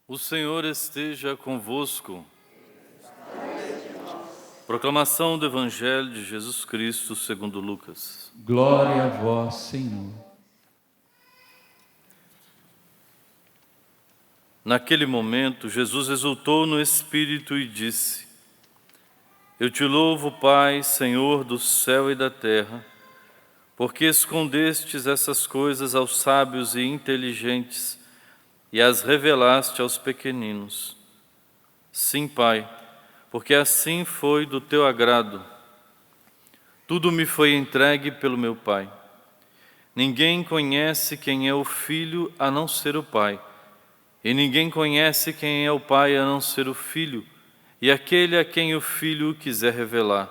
O Senhor esteja convosco. Proclamação do Evangelho de Jesus Cristo segundo Lucas. Glória a vós, Senhor. Naquele momento, Jesus exultou no Espírito e disse: Eu te louvo, Pai, Senhor do céu e da terra, porque escondestes essas coisas aos sábios e inteligentes e as revelaste aos pequeninos. Sim, Pai, porque assim foi do teu agrado. Tudo me foi entregue pelo meu Pai. Ninguém conhece quem é o Filho a não ser o Pai, e ninguém conhece quem é o Pai a não ser o Filho, e aquele a quem o Filho quiser revelar.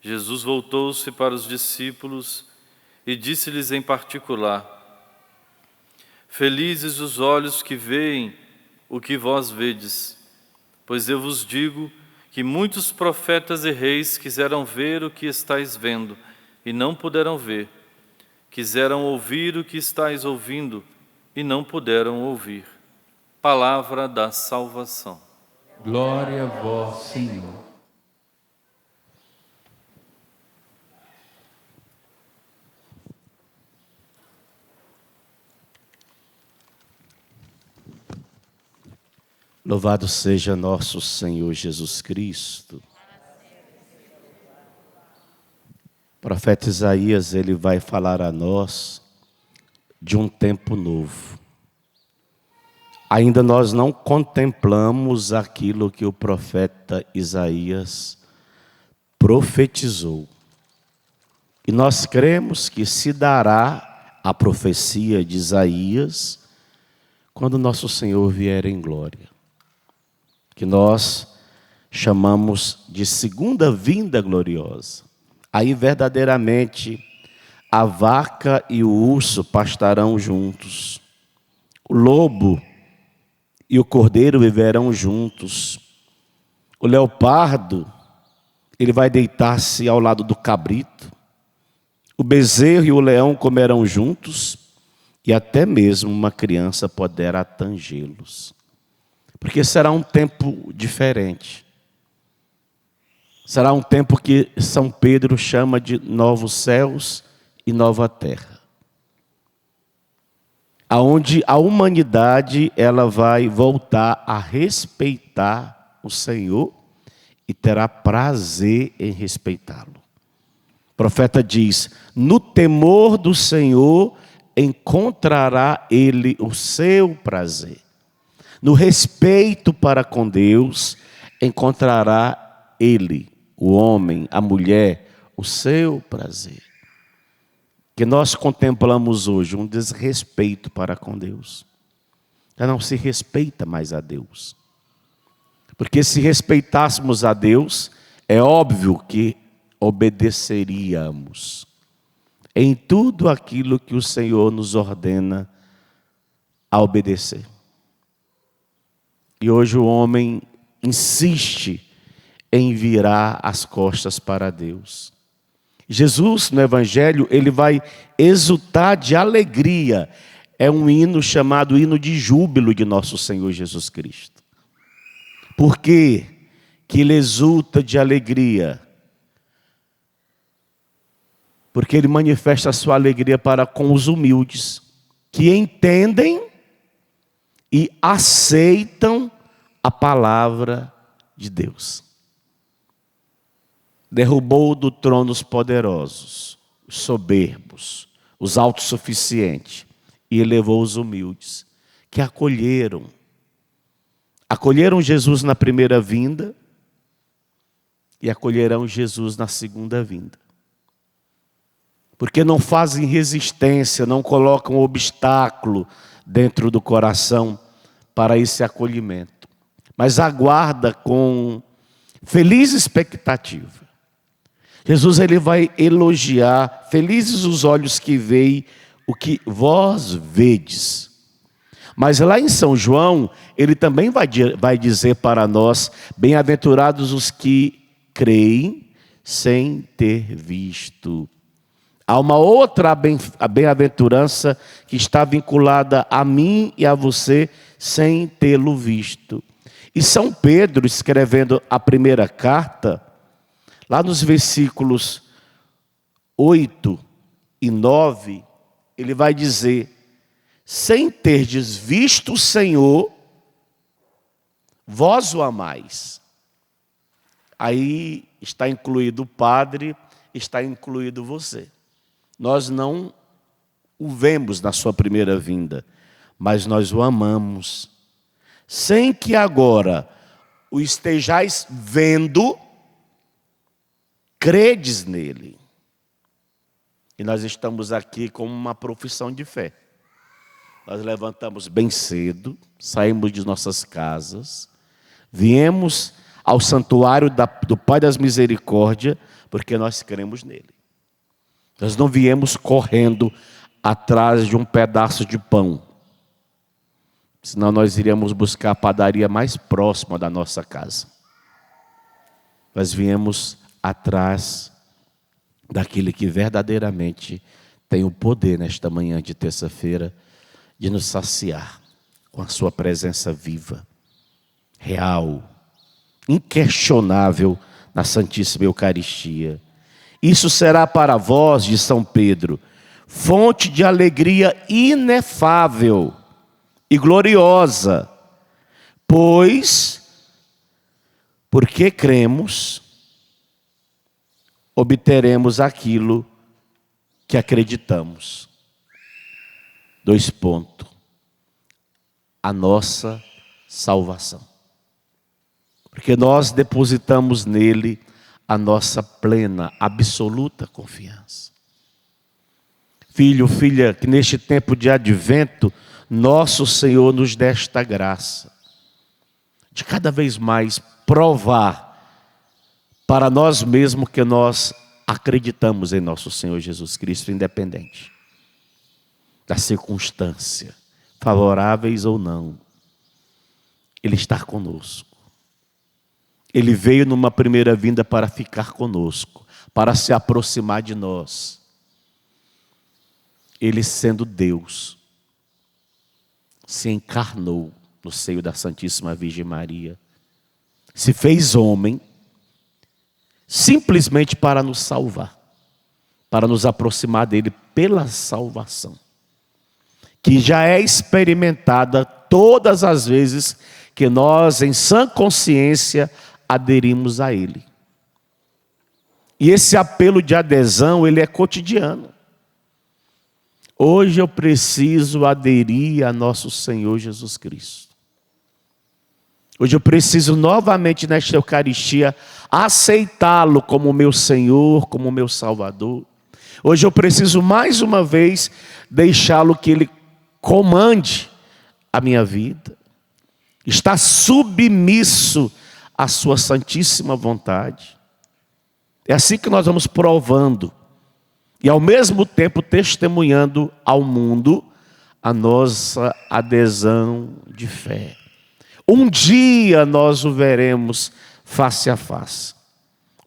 Jesus voltou-se para os discípulos e disse-lhes em particular: Felizes os olhos que veem o que vós vedes, pois eu vos digo que muitos profetas e reis quiseram ver o que estáis vendo e não puderam ver, quiseram ouvir o que estáis ouvindo e não puderam ouvir. Palavra da salvação. Glória a vós, Senhor. Louvado seja nosso Senhor Jesus Cristo. O profeta Isaías, ele vai falar a nós de um tempo novo. Ainda nós não contemplamos aquilo que o profeta Isaías profetizou. E nós cremos que se dará a profecia de Isaías quando nosso Senhor vier em glória, que nós chamamos de segunda vinda gloriosa. Aí verdadeiramente a vaca e o urso pastarão juntos, o lobo e o cordeiro viverão juntos, o leopardo, ele vai deitar-se ao lado do cabrito, o bezerro e o leão comerão juntos, e até mesmo uma criança poderá tangê-los. Porque será um tempo diferente. Será um tempo que São Pedro chama de novos céus e nova terra. Aonde a humanidade ela vai voltar a respeitar o Senhor e terá prazer em respeitá-lo. O profeta diz: no temor do Senhor encontrará ele o seu prazer. No respeito para com Deus, encontrará ele, o homem, a mulher, o seu prazer. Que nós contemplamos hoje um desrespeito para com Deus. Já não se respeita mais a Deus. Porque se respeitássemos a Deus, é óbvio que obedeceríamos em tudo aquilo que o Senhor nos ordena a obedecer. E hoje o homem insiste em virar as costas para Deus. Jesus, no Evangelho, ele vai exultar de alegria. É um hino chamado hino de júbilo de nosso Senhor Jesus Cristo. Por quê que ele exulta de alegria? Porque ele manifesta a sua alegria para com os humildes, que entendem e aceitam a palavra de Deus. Derrubou do trono os poderosos, os soberbos, os autossuficientes, e elevou os humildes, que acolheram Jesus na primeira vinda e acolherão Jesus na segunda vinda. Porque não fazem resistência, não colocam obstáculo dentro do coração para esse acolhimento, mas aguarda com feliz expectativa. Jesus ele vai elogiar: felizes os olhos que veem o que vós vedes. Mas lá em São João, ele também vai dizer para nós: bem-aventurados os que creem sem ter visto. Há uma outra bem-aventurança que está vinculada a mim e a você sem tê-lo visto. E São Pedro, escrevendo a primeira carta, lá nos versículos 8 e 9, ele vai dizer: sem terdes visto o Senhor, vós o amais. Aí está incluído o Padre, está incluído você. Nós não o vemos na sua primeira vinda, mas nós o amamos. Sem que agora o estejais vendo, credes nele. E nós estamos aqui com uma profissão de fé. Nós levantamos bem cedo, saímos de nossas casas, viemos ao santuário do Pai das Misericórdias, porque nós cremos nele. Nós não viemos correndo atrás de um pedaço de pão, senão nós iríamos buscar a padaria mais próxima da nossa casa. Nós viemos atrás daquele que verdadeiramente tem o poder nesta manhã de terça-feira de nos saciar com a sua presença viva, real, inquestionável na Santíssima Eucaristia. Isso será para vós, de São Pedro, fonte de alegria inefável e gloriosa, pois, porque cremos, obteremos aquilo que acreditamos. 2 pontos. A nossa salvação. Porque nós depositamos nele a nossa plena, absoluta confiança. Filho, filha, que neste tempo de advento, nosso Senhor nos dê esta graça de cada vez mais provar para nós mesmos que nós acreditamos em nosso Senhor Jesus Cristo, independente da circunstância, favoráveis ou não. Ele está conosco. Ele veio numa primeira vinda para ficar conosco, para se aproximar de nós. Ele, sendo Deus, se encarnou no seio da Santíssima Virgem Maria, se fez homem, simplesmente para nos salvar, para nos aproximar dele pela salvação, que já é experimentada todas as vezes que nós, em sã consciência, aderimos a ele. E esse apelo de adesão, ele é cotidiano. Hoje eu preciso aderir a nosso Senhor Jesus Cristo. Hoje eu preciso novamente nesta Eucaristia aceitá-lo como meu Senhor, como meu Salvador. Hoje eu preciso mais uma vez deixá-lo que ele comande a minha vida. Está submisso à sua santíssima vontade. É assim que nós vamos provando e ao mesmo tempo testemunhando ao mundo a nossa adesão de fé. Um dia nós o veremos face a face.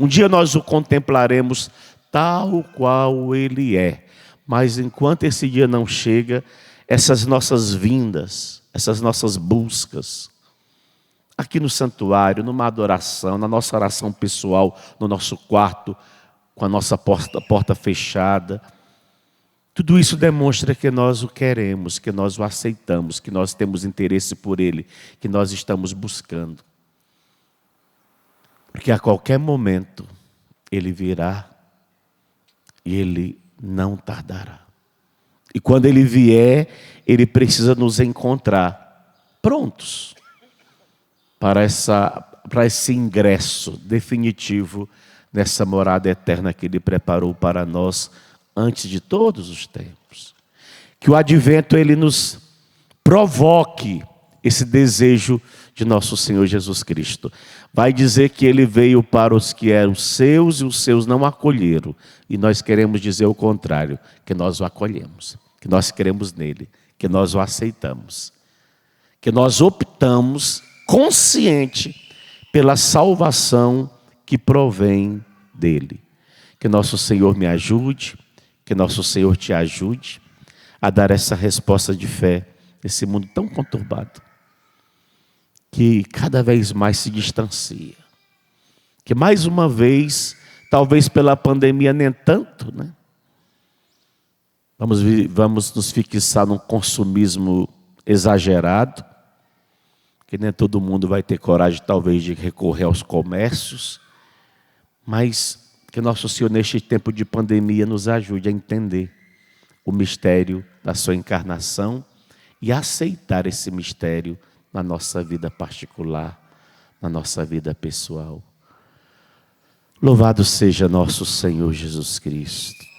Um dia nós o contemplaremos tal qual ele é. Mas enquanto esse dia não chega, essas nossas vindas, essas nossas buscas, aqui no santuário, numa adoração, na nossa oração pessoal, no nosso quarto, com a nossa porta fechada, tudo isso demonstra que nós o queremos, que nós o aceitamos, que nós temos interesse por ele, que nós estamos buscando. Porque a qualquer momento ele virá e ele não tardará. E quando ele vier, ele precisa nos encontrar prontos para esse ingresso definitivo nessa morada eterna que ele preparou para nós antes de todos os tempos. Que o advento ele nos provoque esse desejo de nosso Senhor Jesus Cristo. Vai dizer que ele veio para os que eram seus e os seus não acolheram. E nós queremos dizer o contrário, que nós o acolhemos, que nós cremos nele, que nós o aceitamos, que nós optamos consciente pela salvação que provém dele. Que nosso Senhor me ajude, Que nosso Senhor te ajude a dar essa resposta de fé nesse mundo tão conturbado, que cada vez mais se distancia. Que mais uma vez, talvez pela pandemia nem tanto, né? Vamos nos fixar num consumismo exagerado, que nem todo mundo vai ter coragem talvez de recorrer aos comércios, mas que nosso Senhor neste tempo de pandemia nos ajude a entender o mistério da sua encarnação e a aceitar esse mistério na nossa vida particular, na nossa vida pessoal. Louvado seja nosso Senhor Jesus Cristo.